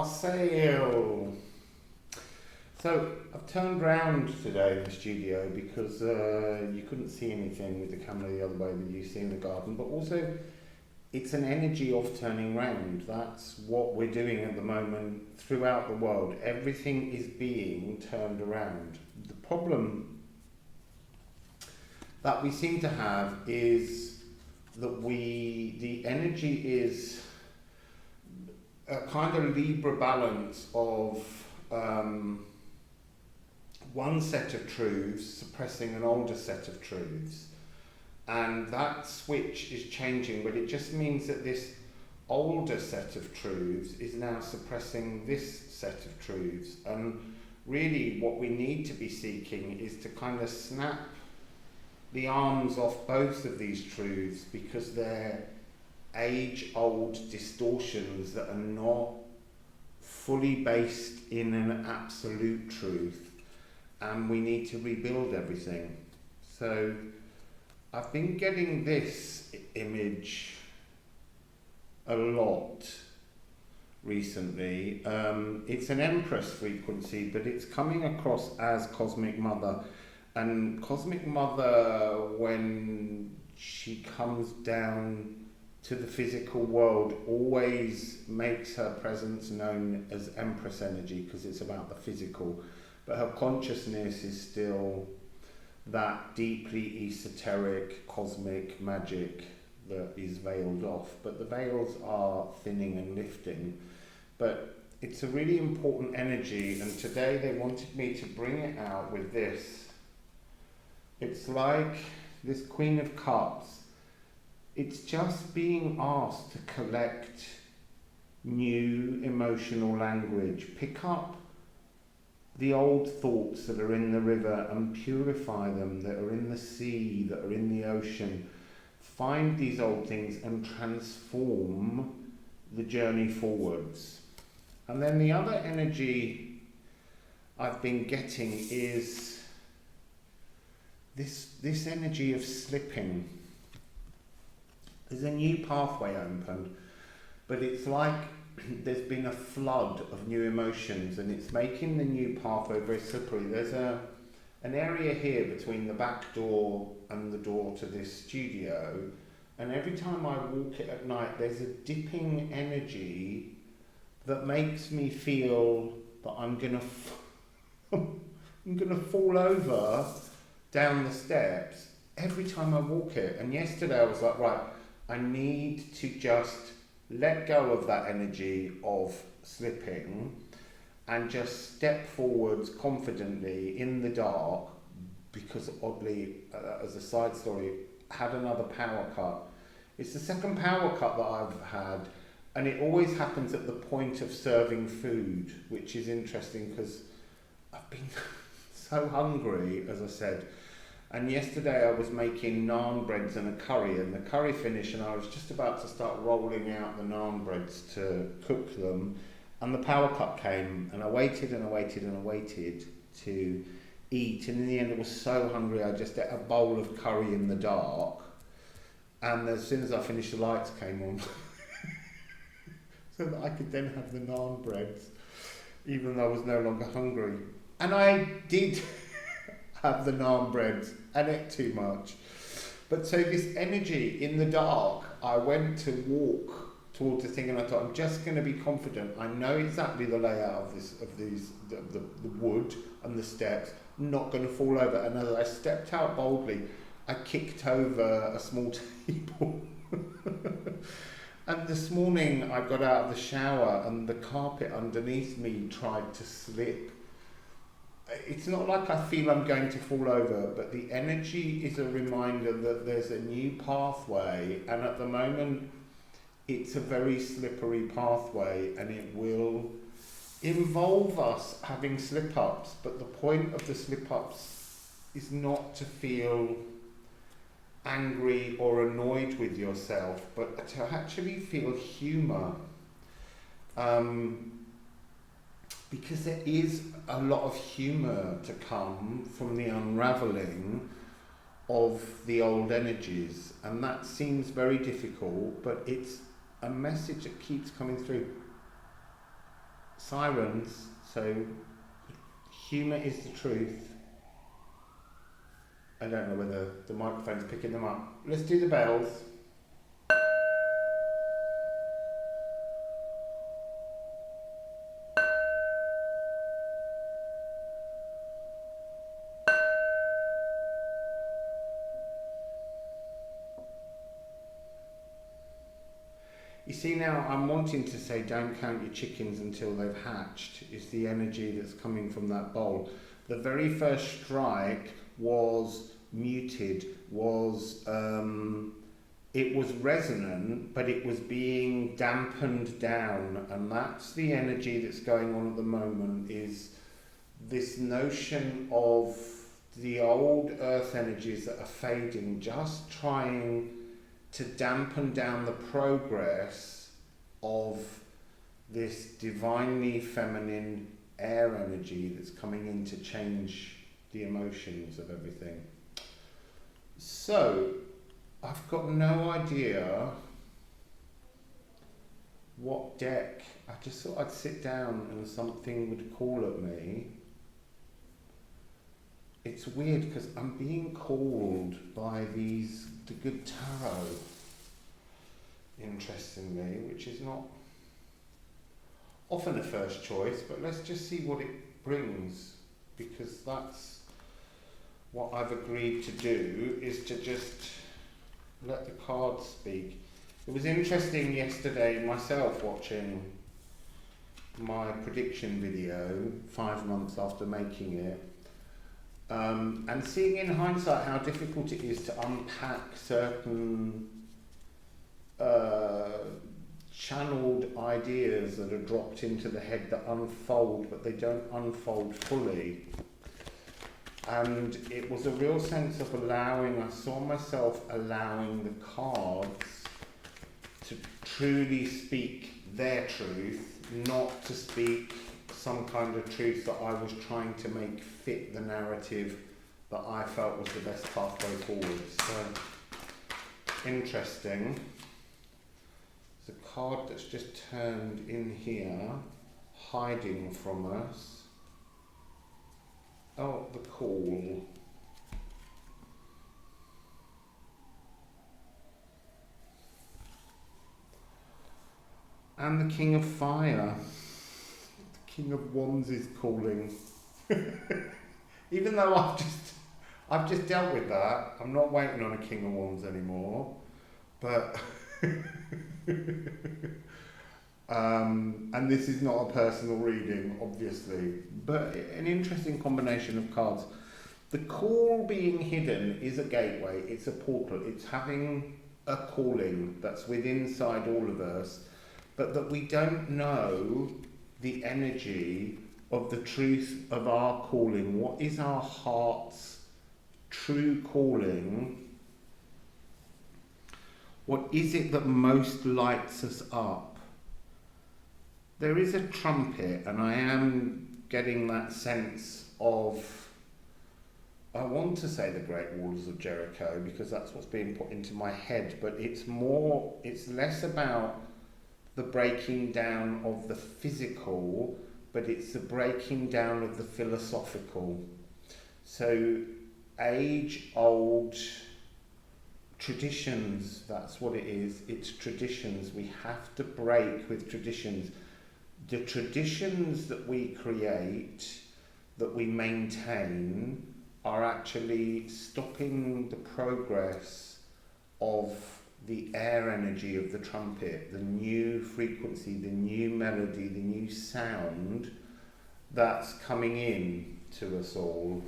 Wassail. So I've turned round today in the studio because you couldn't see anything with the camera the other way that you see in the garden, but also it's an energy of turning round. That's what we're doing at the moment throughout the world. Everything is being turned around. The problem that we seem to have is that the energy is a kind of Libra balance of one set of truths suppressing an older set of truths, and that switch is changing, but it just means that this older set of truths is now suppressing this set of truths, and really what we need to be seeking is to kind of snap the arms off both of these truths, because they're age-old distortions that are not fully based in an absolute truth, and we need to rebuild everything. So I've been getting this image a lot recently. It's an Empress frequency, but it's coming across as Cosmic Mother. And Cosmic Mother, when she comes down to the physical world, always makes her presence known as Empress energy, because it's about the physical, but her consciousness is still that deeply esoteric cosmic magic that is veiled off, but the veils are thinning and lifting. But it's a really important energy, and today they wanted me to bring it out with this. It's like this Queen of Cups. It's just being asked to collect new emotional language. Pick up the old thoughts that are in the river and purify them, that are in the sea, that are in the ocean. Find these old things and transform the journey forwards. And then the other energy I've been getting is this energy of slipping. There's a new pathway opened, but it's like there's been a flood of new emotions, and it's making the new pathway very slippery. There's an area here between the back door and the door to this studio, and every time I walk it at night, there's a dipping energy that makes me feel that I'm gonna fall over down the steps every time I walk it. And yesterday I was like, right, I need to just let go of that energy of slipping and just step forwards confidently in the dark, because oddly, as a side story, had another power cut. It's the second power cut that I've had, and it always happens at the point of serving food, which is interesting because I've been so hungry, as I said. And yesterday I was making naan breads and a curry, and the curry finished, and I was just about to start rolling out the naan breads to cook them, and the power cut came, and I waited and I waited and I waited to eat, and in the end I was so hungry I just ate a bowl of curry in the dark, and as soon as I finished the lights came on so that I could then have the naan breads even though I was no longer hungry. And I did have the naan breads and ate too much. But so this energy in the dark, I went to walk towards the thing, and I thought, I'm just going to be confident. I know exactly the layout of the wood and the steps. I'm not going to fall over. And as I stepped out boldly, I kicked over a small table. And this morning I got out of the shower and the carpet underneath me tried to slip. It's not like I feel I'm going to fall over, but the energy is a reminder that there's a new pathway, and at the moment it's a very slippery pathway, and it will involve us having slip-ups, but the point of the slip-ups is not to feel angry or annoyed with yourself, but to actually feel humour. Because there is a lot of humour to come from the unravelling of the old energies, and that seems very difficult, but it's a message that keeps coming through. sirens, so humour is the truth. I don't know whether the microphone's picking them up. Let's do the bells. You see now, I'm wanting to say don't count your chickens until they've hatched, is the energy that's coming from that bowl. The very first strike was muted, it was resonant, but it was being dampened down, and that's the energy that's going on at the moment, is this notion of the old earth energies that are fading, just trying to dampen down the progress of this divinely feminine air energy that's coming in to change the emotions of everything. So, I've got no idea what deck. I just thought I'd sit down and something would call at me. It's weird because I'm being called by the good tarot, interestingly, which is not often a first choice, but let's just see what it brings, because that's what I've agreed to do, is to just let the cards speak. It was interesting yesterday myself watching my prediction video 5 months after making it, and seeing in hindsight how difficult it is to unpack certain channeled ideas that are dropped into the head that unfold, but they don't unfold fully. And it was a real sense of allowing, I saw myself allowing the cards to truly speak their truth, not to speak some kind of truth that I was trying to make fit the narrative that I felt was the best pathway forward. So, interesting. There's a card that's just turned in here, hiding from us. Oh, the call. And the King of Fire. The King of Wands is calling. Even though I've just dealt with that. I'm not waiting on a King of Wands anymore. But and this is not a personal reading, obviously, but an interesting combination of cards. The call being hidden is a gateway, it's a portal, it's having a calling that's within inside all of us, but that we don't know the energy of the truth of our calling. What is our heart's true calling? What is it that most lights us up? There is a trumpet, and I am getting that sense of, I want to say the Great Walls of Jericho, because that's what's being put into my head, but it's less about the breaking down of the physical, but it's the breaking down of the philosophical. So, age-old traditions, that's what it is. It's traditions. We have to break with traditions. The traditions that we create, that we maintain, are actually stopping the progress of the air energy of the trumpet, the new frequency, the new melody, the new sound that's coming in to us all.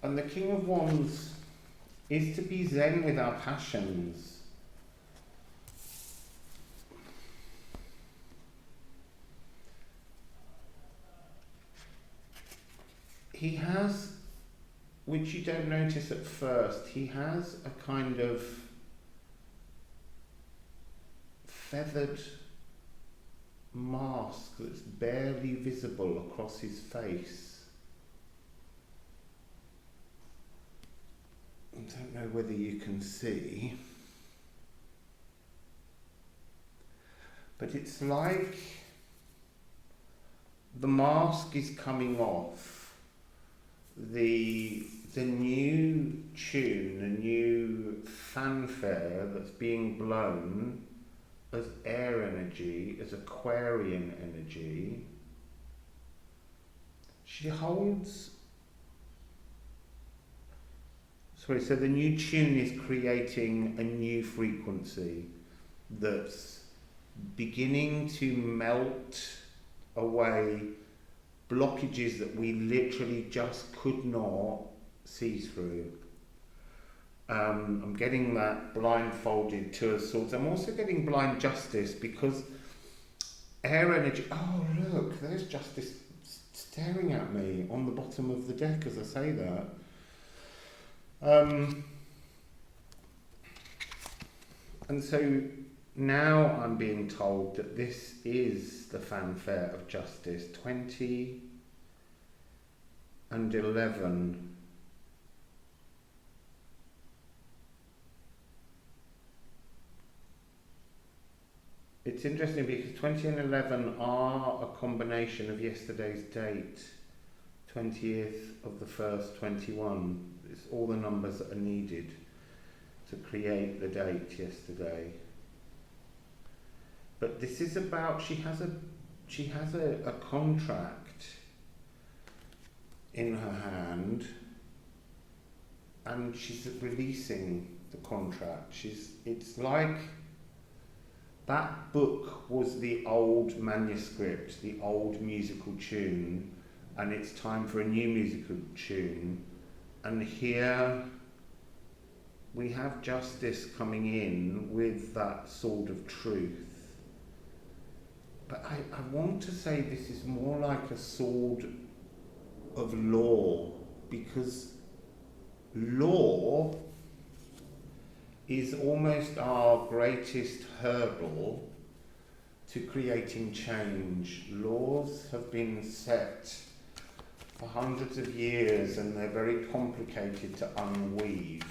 And the King of Wands is to be zen with our passions. He has, which you don't notice at first, he has a kind of feathered mask that's barely visible across his face. I don't know whether you can see, but it's like the mask is coming off. The new tune, the new fanfare that's being blown as air energy, as Aquarian energy, she holds. Sorry, so the new tune is creating a new frequency that's beginning to melt away blockages that we literally just could not see through. I'm getting that blindfolded Two of Swords. I'm also getting blind justice because air energy. Oh look, there's justice staring at me on the bottom of the deck as I say that. And so now I'm being told that this is the fanfare of justice. 20 and 11. It's interesting because 20 and 11 are a combination of yesterday's date, 20th of the 1st, 21. It's all the numbers that are needed to create the date yesterday. But this is about, she has a contract in her hand and she's releasing the contract. It's like that book was the old manuscript, the old musical tune, and it's time for a new musical tune. And here we have justice coming in with that sword of truth. But I want to say this is more like a sword of law, because law is almost our greatest hurdle to creating change. Laws have been set for hundreds of years and they're very complicated to unweave.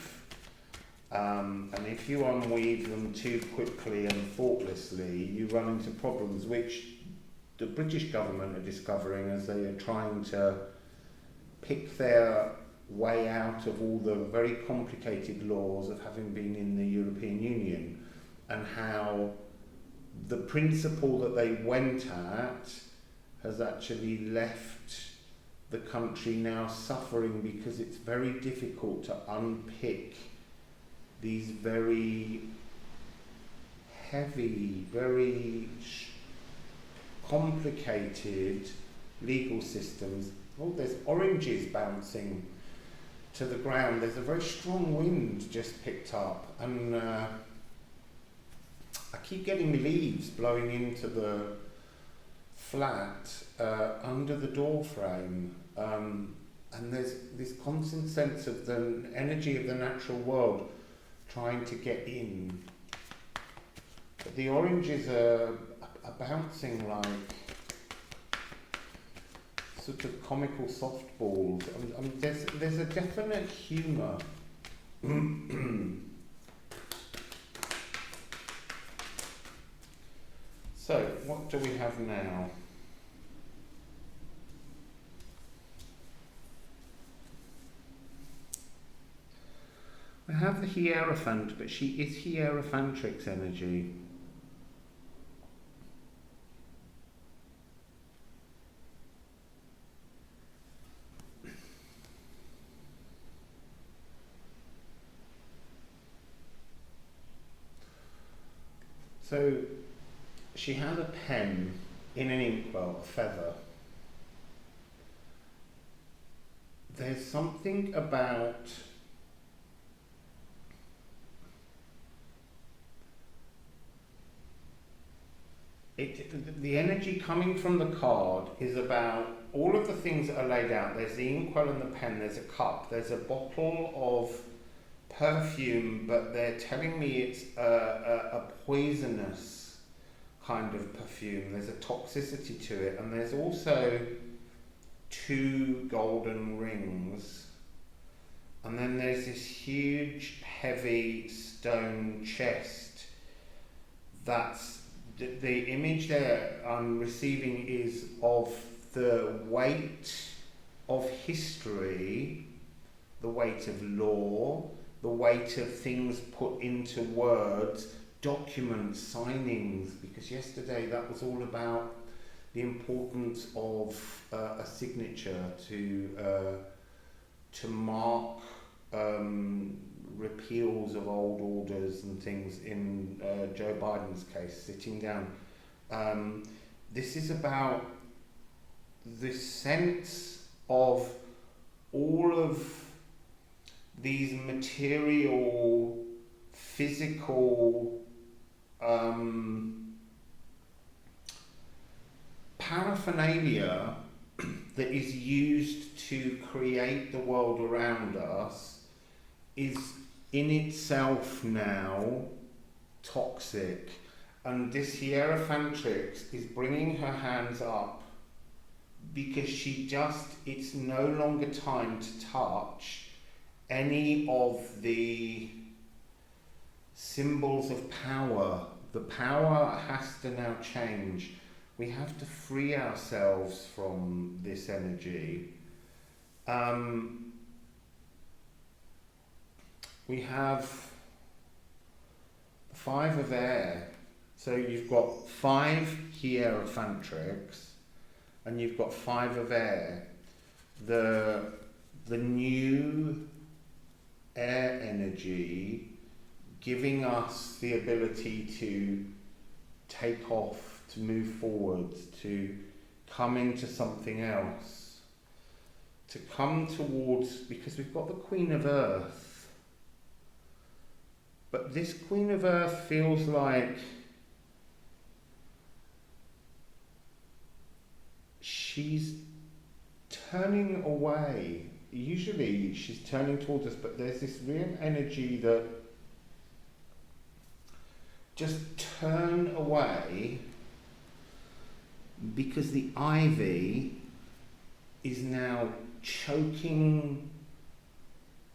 And if you unweave them too quickly and thoughtlessly, you run into problems which the British government are discovering as they are trying to pick their way out of all the very complicated laws of having been in the European Union, and how the principle that they went at has actually left the country now suffering because it's very difficult to unpick these very heavy, very complicated legal systems. Oh, there's oranges bouncing to the ground. There's a very strong wind just picked up, and I keep getting leaves blowing into the flat under the door frame, and there's this constant sense of the energy of the natural world trying to get in. But the oranges are bouncing like sort of comical softballs. There's a definite humour. So, what do we have now? We have the Hierophant, but she is Hierophantrix energy. So she has a pen in an inkwell, a feather. There's something about it, the energy coming from the card is about all of the things that are laid out. There's the inkwell and the pen, there's a cup, there's a bottle of perfume, but they're telling me it's a poisonous kind of perfume. There's a toxicity to it, and there's also 2 golden rings, and then there's this huge heavy stone chest. That's the image there I'm receiving is of the weight of history, the weight of law, the weight of things put into words, documents, signings, because yesterday that was all about the importance of a signature to mark repeals of old orders and things in Joe Biden's case, sitting down. This is about the sense of all of these material, physical paraphernalia that is used to create the world around us is in itself now toxic. And this Hierophantrix is bringing her hands up because it's no longer time to touch any of the symbols of power. The power has to now change. We have to free ourselves from this energy. We have 5 of air. So you've got 5 Hierophantrix and you've got 5 of air. The new air energy giving us the ability to take off, to move forward, to come into something else, to come towards, because we've got the Queen of Earth, but this Queen of Earth feels like she's turning away. Usually she's turning towards us, but there's this real energy that just turn away, because the ivy is now choking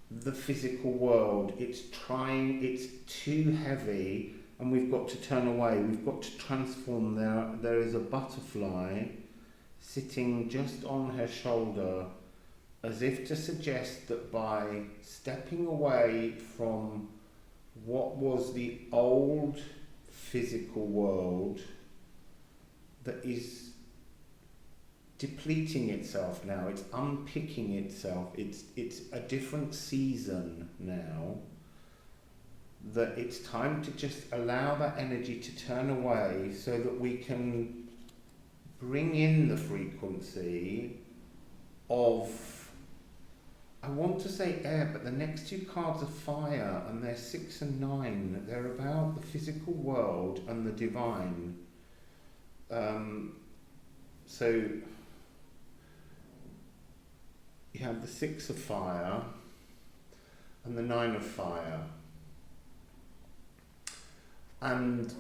the physical world. It's too heavy, and we've got to turn away. We've got to transform. There is a butterfly sitting just on her shoulder, as if to suggest that by stepping away from what was the old physical world that is depleting itself now, it's unpicking itself, it's a different season now, that it's time to just allow that energy to turn away so that we can bring in the frequency of, I want to say air, but the next 2 cards are fire, and they're 6 and 9. They're about the physical world and the divine. So you have the 6 of fire and the 9 of fire. And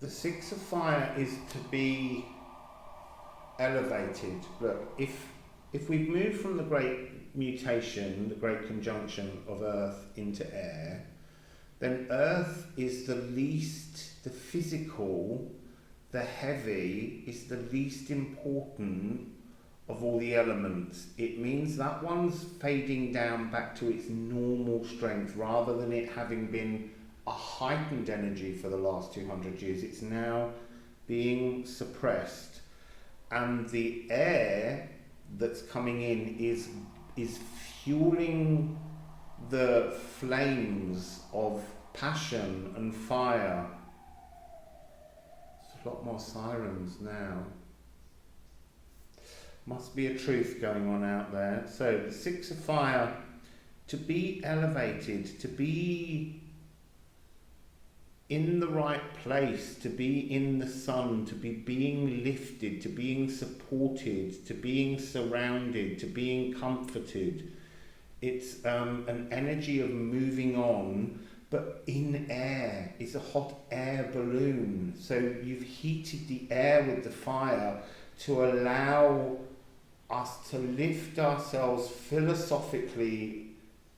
the 6 of fire is to be elevated. Look, if we've moved from the great mutation, the great conjunction of earth into air, then earth is the least, the physical, the heavy is the least important of all the elements. It means that one's fading down back to its normal strength, rather than it having been a heightened energy for the last 200 years. It's now being suppressed, and the air that's coming in is fueling the flames of passion and fire. There's a lot more sirens now. Must be a truth going on out there. So the 6 of fire, to be elevated, to be in the right place, to be in the sun, to be being lifted, to being supported, to being surrounded, to being comforted. It's an energy of moving on, but in air. It's a hot air balloon. So you've heated the air with the fire to allow us to lift ourselves philosophically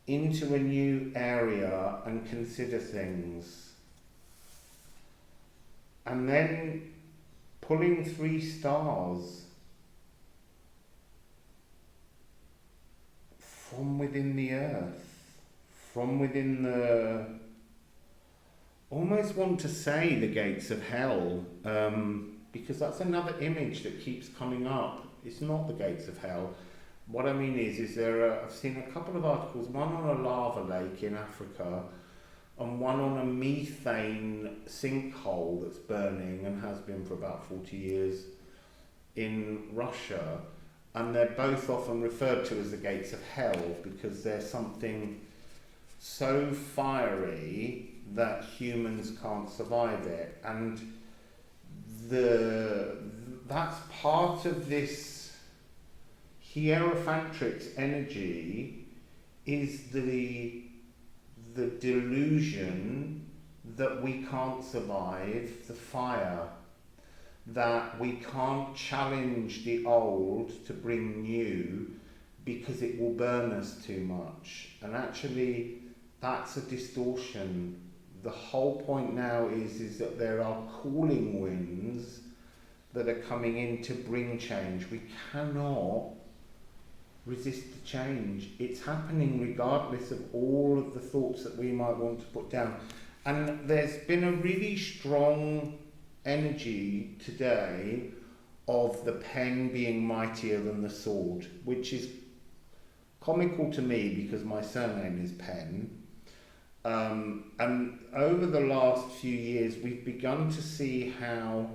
into a new area and consider things. And then pulling 3 stars from within the earth, from within the, almost want to say the gates of hell, because that's another image that keeps coming up. It's not the gates of hell. What I mean is I've seen a couple of articles, one on a lava lake in Africa and one on a methane sinkhole that's burning and has been for about 40 years in Russia, and they're both often referred to as the gates of hell because there's something so fiery that humans can't survive it. And that's part of this hierophantrix energy, is the delusion that we can't survive the fire, that we can't challenge the old to bring new because it will burn us too much. And actually that's a distortion. The whole point now is that there are cooling winds that are coming in to bring change. We cannot resist the change. It's happening regardless of all of the thoughts that we might want to put down. And there's been a really strong energy today of the pen being mightier than the sword, which is comical to me because my surname is Pen. And over the last few years, we've begun to see how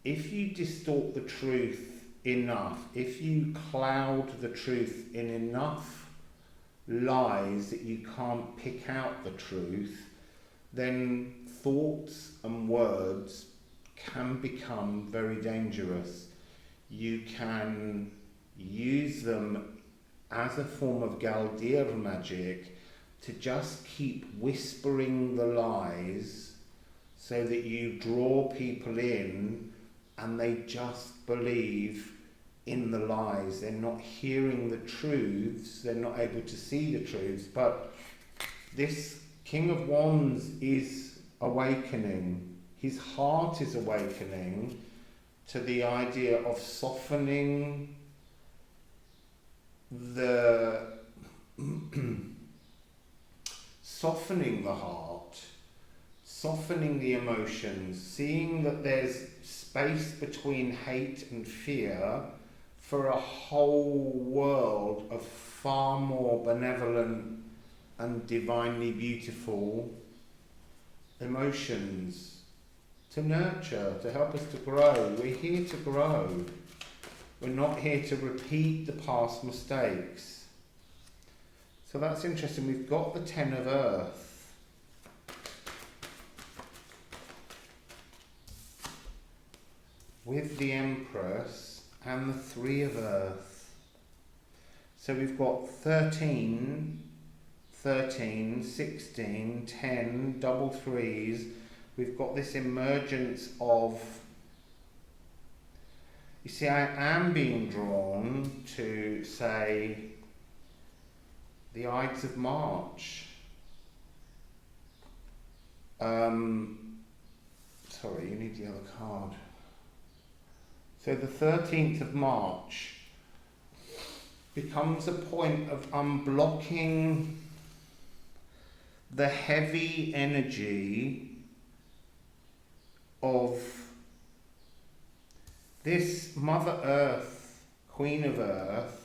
if you distort the truth enough, if you cloud the truth in enough lies that you can't pick out the truth, then thoughts and words can become very dangerous. You can use them as a form of Galdir magic to just keep whispering the lies so that you draw people in and they just believe in the lies. They're not hearing the truths, they're not able to see the truths. But this King of Wands is awakening. His heart is awakening to the idea of softening softening the heart, softening the emotions, seeing that there's space between hate and fear for a whole world of far more benevolent and divinely beautiful emotions to nurture, to help us to grow. We're here to grow. We're not here to repeat the past mistakes. So that's interesting. We've got the Ten of Earth. With the Empress and the Three of Earth. So we've got 13, 16, 10, double threes. We've got this emergence of, you see, I am being drawn to, say, the Ides of March. Sorry, you need the other card. So the 13th of March becomes a point of unblocking the heavy energy of this Mother Earth, Queen of Earth,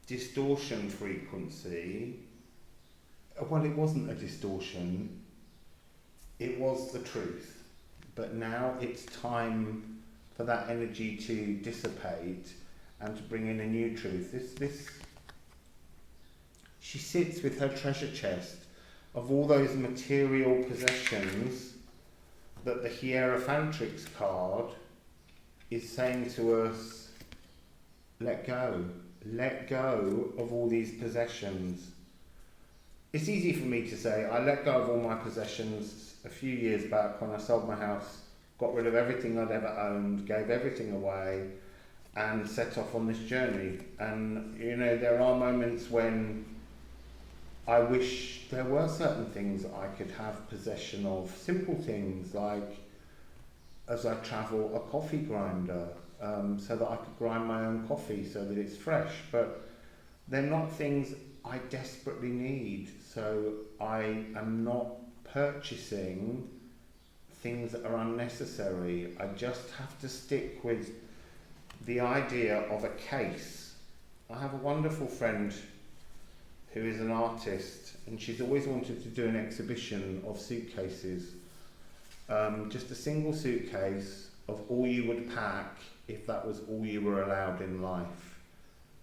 distortion frequency. Well, it wasn't a distortion, it was the truth. But now it's time for that energy to dissipate and to bring in a new truth. She sits with her treasure chest of all those material possessions that the Hierophantrix card is saying to us, let go. Let go of all these possessions. It's easy for me to say, I let go of all my possessions a few years back when I sold my house, got rid of everything I'd ever owned, gave everything away, and set off on this journey. And, you know, there are moments when I wish there were certain things that I could have possession of. Simple things like, as I travel, a coffee grinder, so that I could grind my own coffee so that it's fresh. But they're not things I desperately need. So I am not purchasing things that are unnecessary. I just have to stick with the idea of a case. I have a wonderful friend who is an artist, and she's always wanted to do an exhibition of suitcases. Just a single suitcase of all you would pack if that was all you were allowed in life.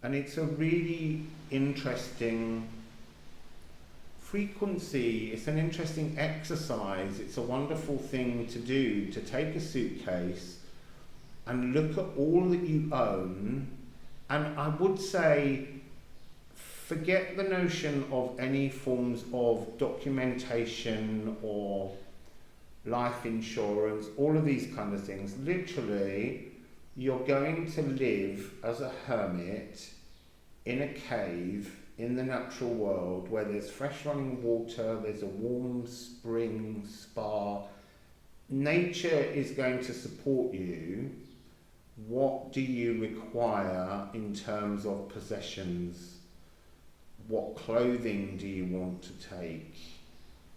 And it's a really interesting frequency, it's an interesting exercise, it's a wonderful thing to do, to take a suitcase and look at all that you own. And I would say, forget the notion of any forms of documentation or life insurance, all of these kind of things. Literally, you're going to live as a hermit in a cave in the natural world where there's fresh running water, there's a warm spring spa. Nature is going to support you. What do you require in terms of possessions? What clothing do you want to take?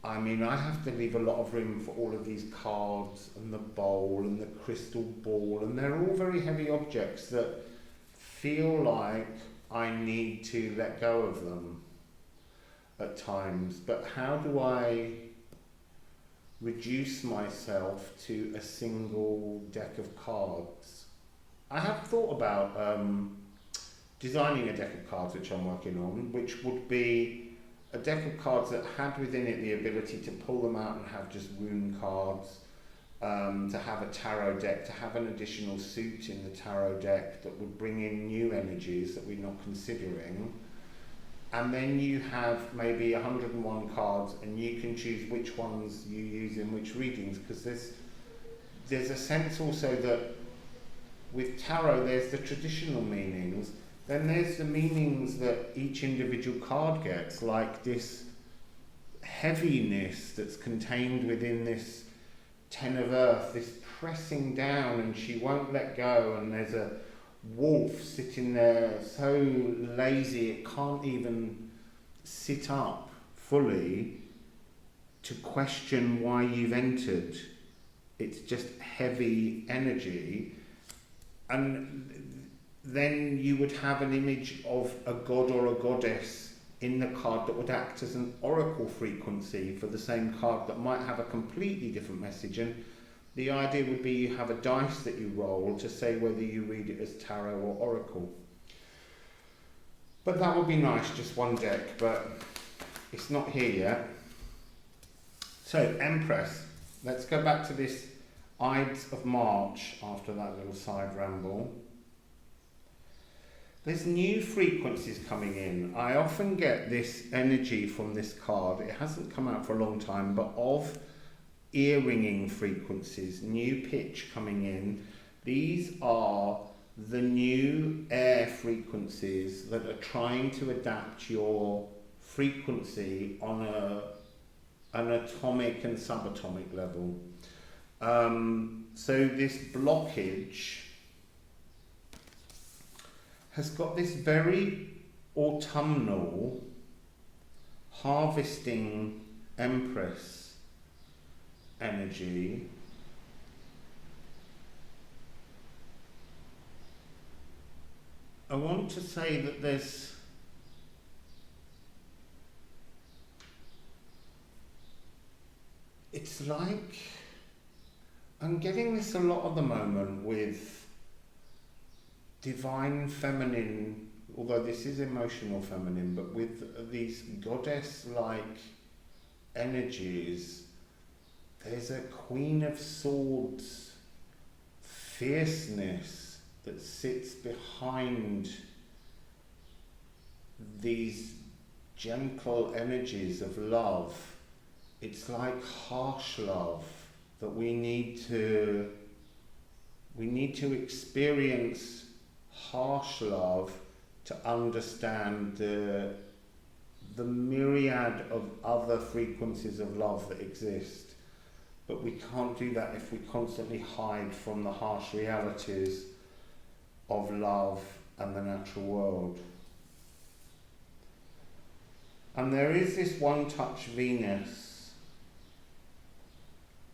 I mean, I have to leave a lot of room for all of these cards and the bowl and the crystal ball, and they're all very heavy objects that feel like I need to let go of them at times. But how do I reduce myself to a single deck of cards? I have thought about designing a deck of cards, which I'm working on, which would be a deck of cards that had within it the ability to pull them out and have just rune cards, to have a tarot deck, to have an additional suit in the tarot deck that would bring in new energies that we're not considering. And then you have maybe 101 cards, and you can choose which ones you use in which readings, because there's a sense also that with tarot there's the traditional meanings, then there's the meanings that each individual card gets, like this heaviness that's contained within this Ten of Earth, this pressing down, and she won't let go, and there's a wolf sitting there so lazy it can't even sit up fully to question why you've entered. It's just heavy energy. And then you would have an image of a god or a goddess in the card that would act as an oracle frequency for the same card that might have a completely different message. And the idea would be you have a dice that you roll to say whether you read it as tarot or oracle. But that would be nice, just one deck, but it's not here yet. So, Empress. Let's go back to this Ides of March after that little side ramble. There's new frequencies coming in. I often get this energy from this card. It hasn't come out for a long time, but of ear-ringing frequencies, new pitch coming in. These are the new air frequencies that are trying to adapt your frequency on an atomic and subatomic level. So this blockage has got this very autumnal, harvesting Empress energy. I want to say that it's like, I'm getting this a lot at the moment with divine feminine, although this is emotional feminine, but with these goddess-like energies. There's a Queen of Swords fierceness that sits behind these gentle energies of love. It's like harsh love that we need to experience harsh love to understand the myriad of other frequencies of love that exist. But we can't do that if we constantly hide from the harsh realities of love and the natural world. And there is this one-touch Venus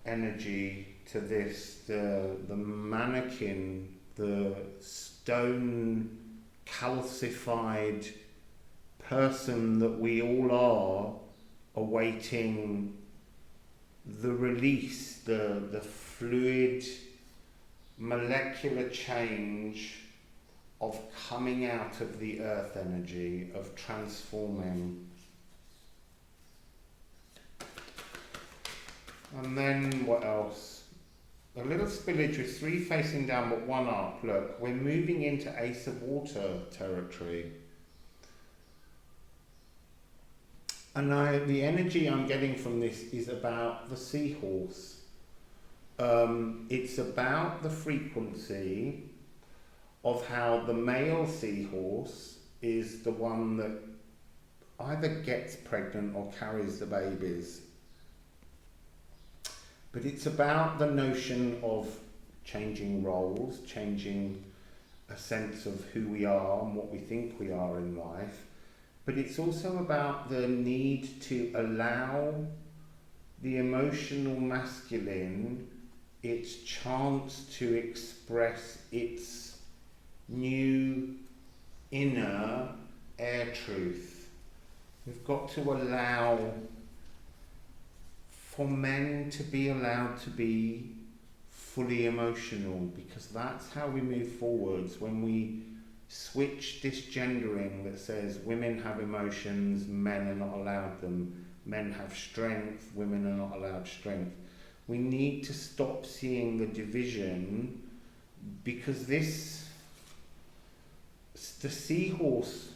energy to this, the mannequin, the stone calcified person that we all are, awaiting the release, the fluid molecular change of coming out of the earth energy, of transforming. And then what else? A little spillage with 3 facing down but 1 up. Look, we're moving into Ace of Water territory. And the energy I'm getting from this is about the seahorse. It's about the frequency of how the male seahorse is the one that either gets pregnant or carries the babies. But it's about the notion of changing roles, changing a sense of who we are and what we think we are in life. But it's also about the need to allow the emotional masculine its chance to express its new inner air truth. We've got to allow for men to be allowed to be fully emotional, because that's how we move forwards. When we switch this gendering that says women have emotions, men are not allowed them, men have strength, women are not allowed strength. We need to stop seeing the division, because the seahorse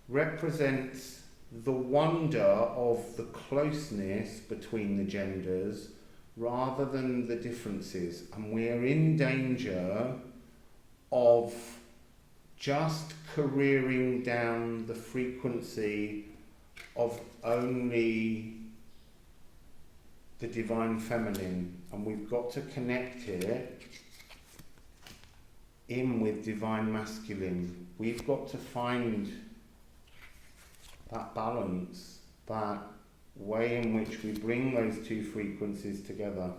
represents the wonder of the closeness between the genders rather than the differences. And we're in danger of just careering down the frequency of only the divine feminine, and we've got to connect it in with divine masculine. We've got to find that balance, that way in which we bring those 2 frequencies together.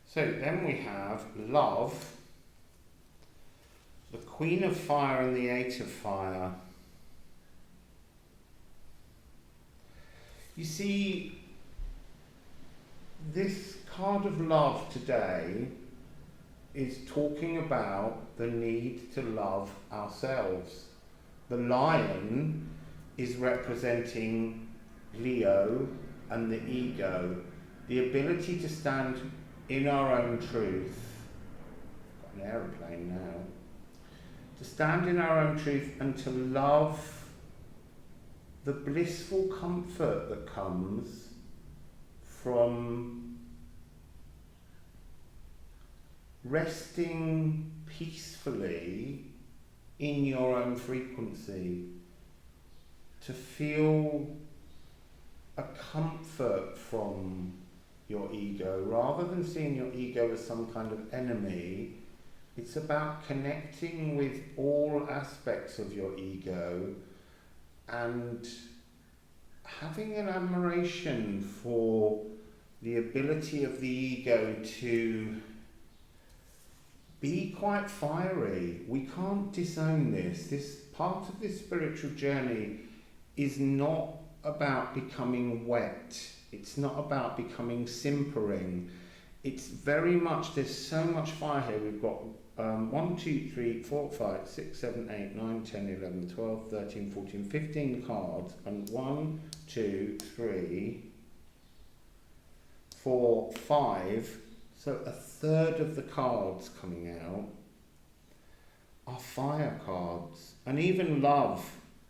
So then we have love, the Queen of Fire and the 8 of Fire. You see, this card of love today is talking about the need to love ourselves. The lion is representing Leo and the ego, the ability to stand in our own truth. Got an aeroplane now. To stand in our own truth and to love the blissful comfort that comes from resting peacefully in your own frequency, to feel a comfort from your ego, rather than seeing your ego as some kind of enemy. It's about connecting with all aspects of your ego and having an admiration for the ability of the ego to be quite fiery. We can't disown this. This part of this spiritual journey is not about becoming wet. It's not about becoming simpering. It's very much, there's so much fire here. We've got 1, 2, 3, 4, 5, 6, 7, 8, 9, 10, 11, 12, 13, 14, 15 cards. And 1, 2, 3, 4, 5. So a third of the cards coming out are fire cards. And even love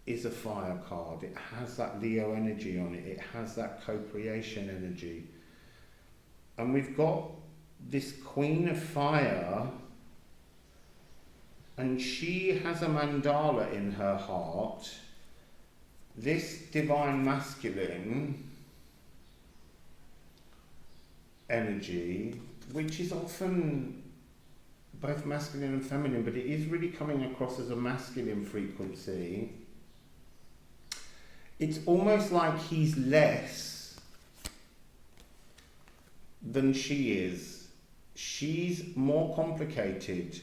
is a fire card. It has that Leo energy on it. It has that co-creation energy. And we've got this Queen of Fire, and she has a mandala in her heart. This divine masculine energy, which is often both masculine and feminine, but it is really coming across as a masculine frequency, it's almost like he's less than she is. She's more complicated.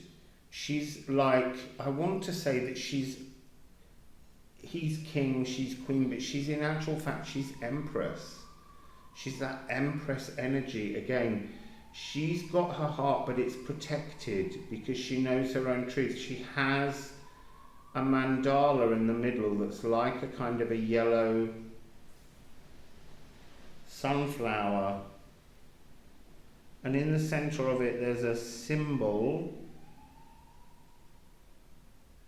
She's like, I want to say that he's king, she's queen, but she's in actual fact, she's empress. She's that empress energy. Again, she's got her heart, but it's protected because she knows her own truth. She has a mandala in the middle that's like a kind of a yellow sunflower. And in the center of it, there's a symbol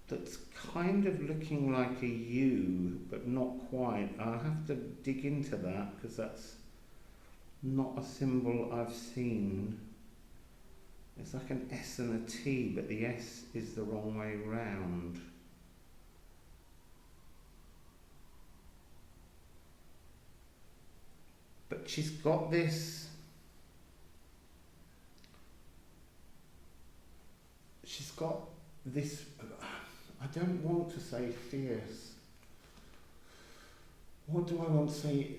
that's kind of looking like a U, but not quite. I'll have to dig into that because that's not a symbol I've seen. It's like an S and a T, but the S is the wrong way round. But she's got this, I don't want to say fierce. What do I want to say?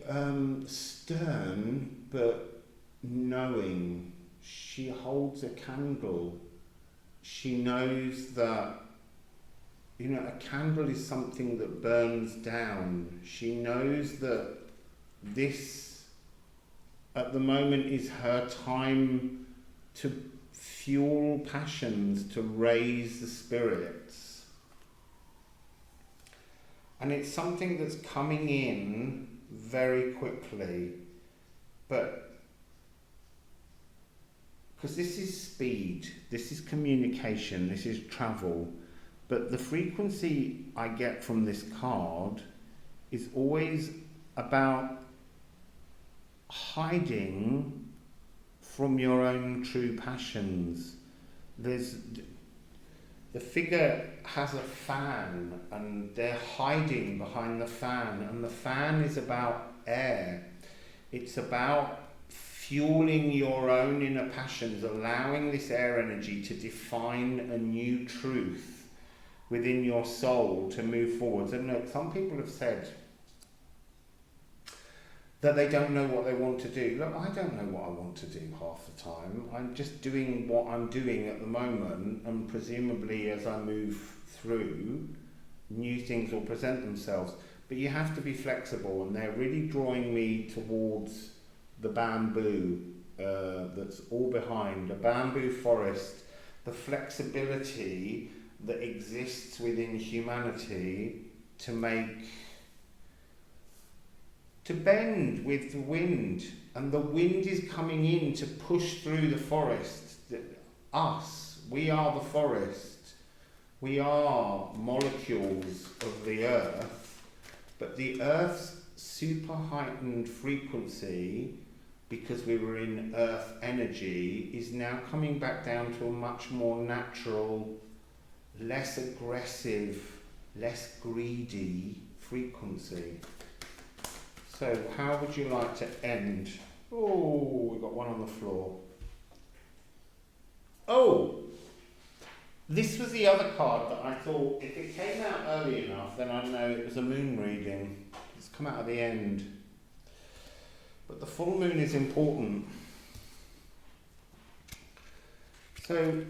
Stern, but knowing. She holds a candle. She knows that, you know, a candle is something that burns down. She knows that this, at the moment, is her time to fuel passions, to raise the spirits. And it's something that's coming in very quickly, but because this is speed, this is communication, this is travel, but the frequency I get from this card is always about hiding from your own true passions. The figure has a fan and they're hiding behind the fan, and the fan is about air. It's about fueling your own inner passions, allowing this air energy to define a new truth within your soul to move forwards. And look, some people have said that they don't know what they want to do. Look, I don't know what I want to do half the time. I'm just doing what I'm doing at the moment, and presumably as I move through, new things will present themselves. But you have to be flexible, and they're really drawing me towards the bamboo that's all behind, a bamboo forest, the flexibility that exists within humanity to bend with the wind, and the wind is coming in to push through the forest. We are the forest. We are molecules of the earth, but the earth's super heightened frequency, because we were in earth energy, is now coming back down to a much more natural, less aggressive, less greedy frequency. So how would you like to end? Oh, we've got one on the floor. Oh, this was the other card that I thought, if it came out early enough, then I'd know it was a moon reading. It's come out at the end. But the full moon is important. So,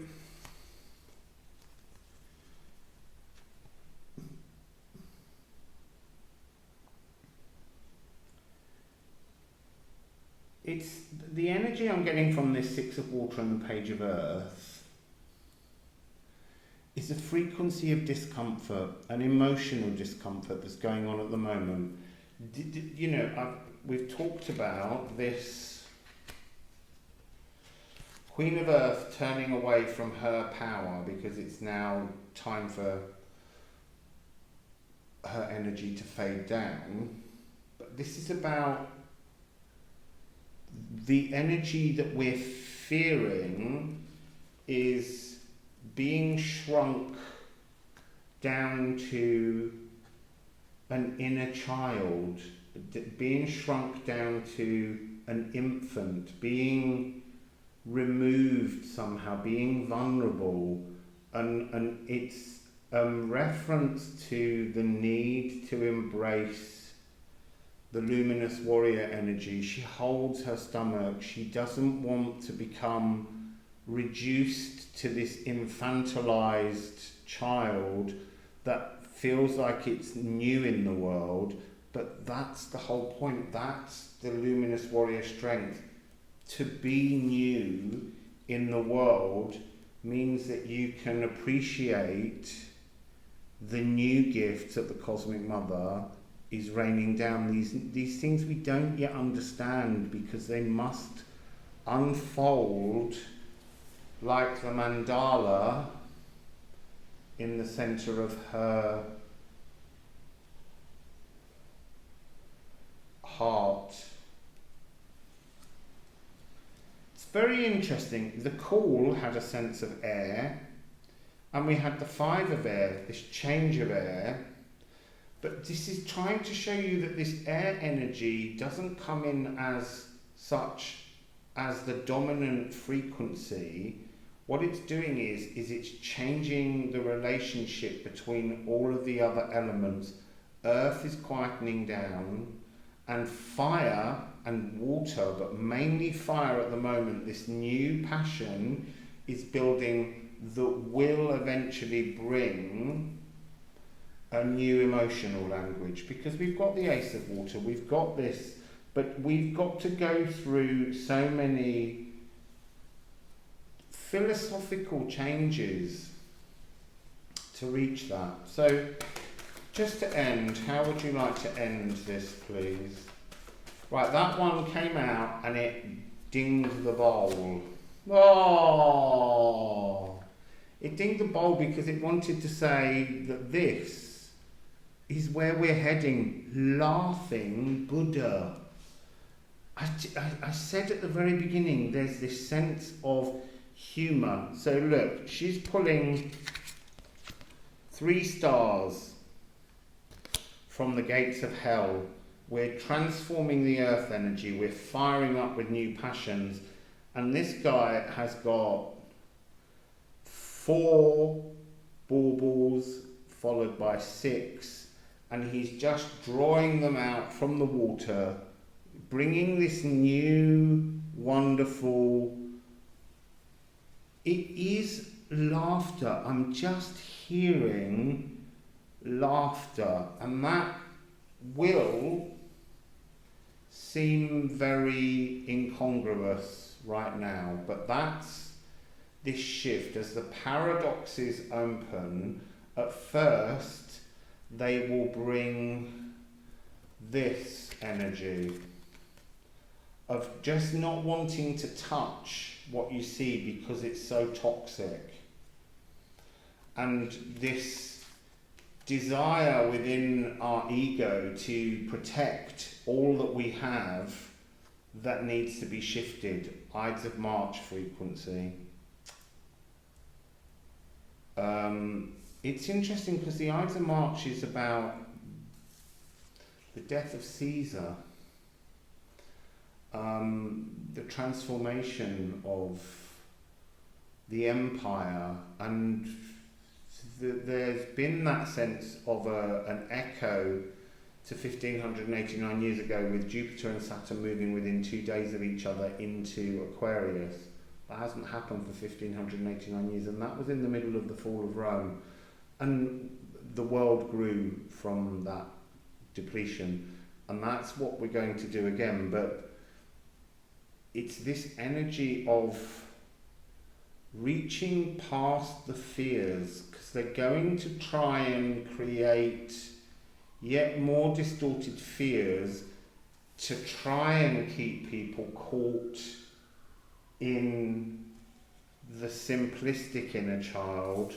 it's the energy I'm getting from this Six of Water and the Page of Earth is a frequency of discomfort, an emotional discomfort that's going on at the moment. You know, we've talked about this Queen of Earth turning away from her power because it's now time for her energy to fade down. But this is about the energy that we're fearing is being shrunk down to an inner child, being shrunk down to an infant, being removed somehow, being vulnerable, and it's reference to the need to embrace the luminous warrior energy. She holds her stomach. She doesn't want to become reduced to this infantilized child that feels like it's new in the world. But that's the whole point. That's the luminous warrior strength. To be new in the world means that you can appreciate the new gifts that the Cosmic Mother is raining down. These things we don't yet understand because they must unfold like the mandala in the center of her heart. It's very interesting. The Call had a sense of air, and we had the 5 of air, this change of air. But this is trying to show you that this air energy doesn't come in as such as the dominant frequency. What it's doing is it's changing the relationship between all of the other elements. Earth is quietening down, and fire and water, but mainly fire at the moment, this new passion is building that will eventually bring a new emotional language, because we've got the Ace of Water, we've got this, but we've got to go through so many philosophical changes to reach that. So just to end, how would you like to end this, please? Right, that one came out and it dinged the bowl. Oh! It dinged the bowl because it wanted to say that this is where we're heading. Laughing Buddha. I said at the very beginning, there's this sense of humour. So look, she's pulling 3 stars from the gates of hell. We're transforming the earth energy. We're firing up with new passions. And this guy has got 4 baubles followed by 6. And he's just drawing them out from the water, bringing this new, wonderful... It is laughter. I'm just hearing laughter. And that will seem very incongruous right now, but that's this shift. As the paradoxes open, at first they will bring this energy of just not wanting to touch what you see because it's so toxic, and this desire within our ego to protect all that we have that needs to be shifted. Ides of March frequency. It's interesting because the Ides of March is about the death of Caesar, the transformation of the empire, and there's been that sense of an echo to 1589 years ago, with Jupiter and Saturn moving within 2 days of each other into Aquarius. That hasn't happened for 1589 years, and that was in the middle of the fall of Rome. And the world grew from that depletion, and that's what we're going to do again. But it's this energy of reaching past the fears, because they're going to try and create yet more distorted fears to try and keep people caught in the simplistic inner child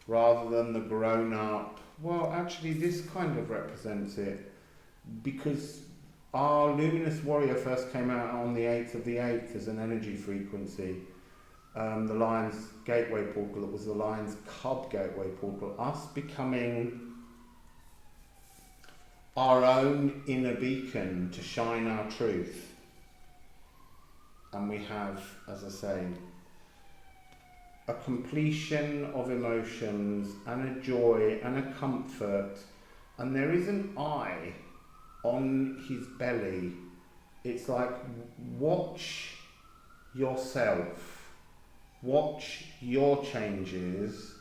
rather than the grown-up. Well, actually this kind of represents it, because our luminous warrior first came out on the 8th of the 8th as an energy frequency. The Lion's Gateway portal, it was the Lion's Cub Gateway portal, us becoming our own inner beacon to shine our truth. And we have, as I say, a completion of emotions and a joy and a comfort, and there is an I on his belly. It's like, watch yourself, watch your changes,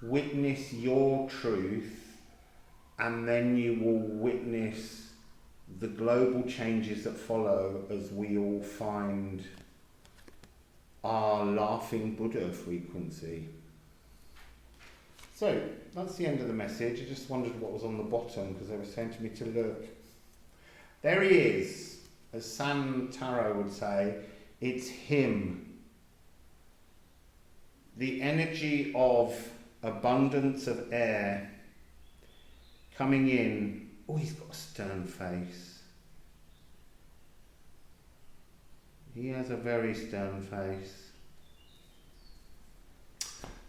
witness your truth, and then you will witness the global changes that follow as we all find our laughing Buddha frequency. So that's the end of the message. I just wondered what was on the bottom because they were saying to me to look. There he is, as Santana would say, it's him. The energy of abundance of air coming in. Oh, he's got a stern face. He has a very stern face.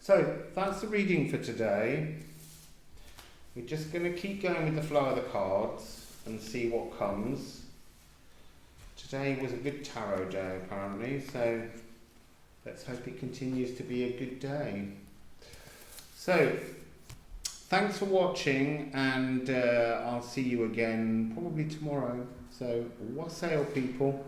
So, that's the reading for today. We're just going to keep going with the flow of the cards and see what comes. Today was a good tarot day, apparently, so let's hope it continues to be a good day. So, thanks for watching, and I'll see you again probably tomorrow. So, wassail people.